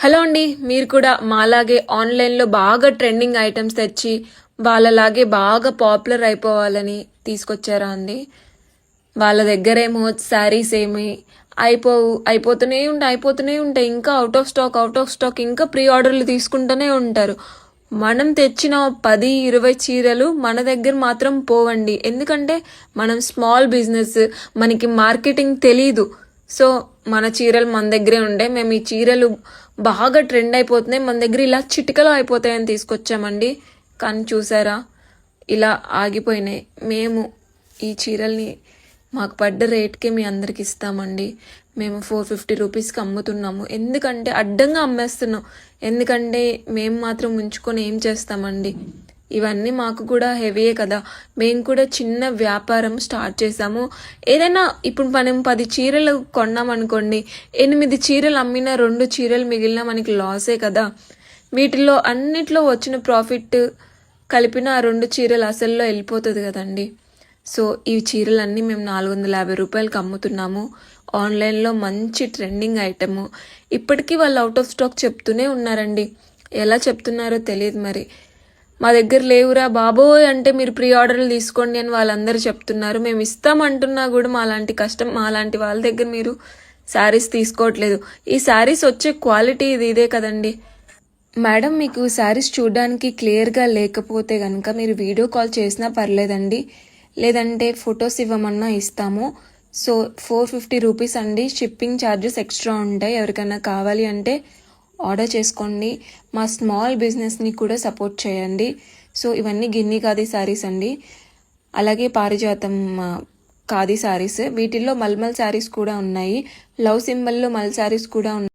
Hello అండి. మీరు కూడా మాలాగే ఆన్లైన్‌లో బాగా ట్రెండింగ్ ఐటెమ్స్ తెచ్చి, వాళ్ళలాగే బాగా పాపులర్ అయిపోవాలని తీసుకొచ్చారా అండి? వాళ్ళ దగ్గరేమో శారీస్ ఏమి అయిపోతూనే ఉంటాయి. ఇంకా ఔట్ ఆఫ్ స్టాక్ ఇంకా ప్రీ ఆర్డర్‌లు తీసుకుంటూనే ఉంటారు. మనం తెచ్చిన 10, 20 చీరలు మన దగ్గర మాత్రం పోవండి. ఎందుకంటే మనం స్మాల్ బిజినెస్, మనకి మార్కెటింగ్ తెలీదు. సో, మన చీరలు మన దగ్గరే ఉండే మేము ఈ చీరలు బాగా ట్రెండ్ అయిపోతున్నాయి. మన దగ్గర ఇలా చిటికలో అయిపోతాయని తీసుకొచ్చామండి. కానీ చూసారా? ఇలా ఆగిపోయినాయి. మేము ఈ చీరల్ని మాకు పడ్డ రేట్కే మీ అందరికి ఇస్తామండి. మేము 450 రూపీస్కి అమ్ముతున్నాము. ఎందుకంటే అడ్డంగా అమ్మేస్తున్నాం. ఎందుకంటే మేము మాత్రం ఉంచుకొని ఏం చేస్తామండి? ఇవన్నీ మాకు కూడా హెవీయే కదా. మేము కూడా చిన్న వ్యాపారం స్టార్ట్ చేసాము. ఏదైనా ఇప్పుడు మనం 10 చీరలు కొన్నామనుకోండి, 8 చీరలు అమ్మినా 2 చీరలు మిగిలినా మనకి లాసే కదా. వీటిలో అన్నిట్లో వచ్చిన ప్రాఫిట్ కలిపిన ఆ 2 చీరలు అసల్లో వెళ్ళిపోతుంది కదండి. సో ఈ చీరలన్నీ మేము 450 రూపాయలకి అమ్ముతున్నాము. ఆన్లైన్లో మంచి ట్రెండింగ్ ఐటము. ఇప్పటికీ వాళ్ళు అవుట్ ఆఫ్ స్టాక్ చెప్తూనే ఉన్నారండి. ఎలా చెప్తున్నారో తెలియదు మరి. మా దగ్గర లేవురా బాబోయ్ అంటే మీరు ప్రీ ఆర్డర్లు తీసుకోండి అని వాళ్ళందరూ చెప్తున్నారు. మేము ఇస్తామంటున్నా కూడా మాలాంటి వాళ్ళ దగ్గర మీరు శారీస్ తీసుకోవట్లేదు. ఈ శారీస్ వచ్చే క్వాలిటీ ఇదే కదండి. మేడం, మీకు శారీస్ చూడడానికి క్లియర్గా లేకపోతే కనుక మీరు వీడియో కాల్ చేసినా పర్లేదండి. లేదంటే ఫొటోస్ ఇవ్వమన్నా ఇస్తాము. సో 450 రూపీస్ అండి. షిప్పింగ్ ఛార్జెస్ ఎక్స్ట్రా ఉంటాయి. ఎవరికైనా కావాలి అంటే ఆర్డర్ చేసుకోండి. మా స్మాల్ బిజినెస్ని కూడా సపోర్ట్ చేయండి. సో ఇవన్నీ గిన్ని ఖాదీ శారీస్ అండి. అలాగే పారిజాతం ఖాదీ శారీస్. వీటిల్లో మల్మల్ శారీస్ కూడా ఉన్నాయి. లవ్ సింబల్లో మల్ శారీస్ కూడా ఉన్నాయి.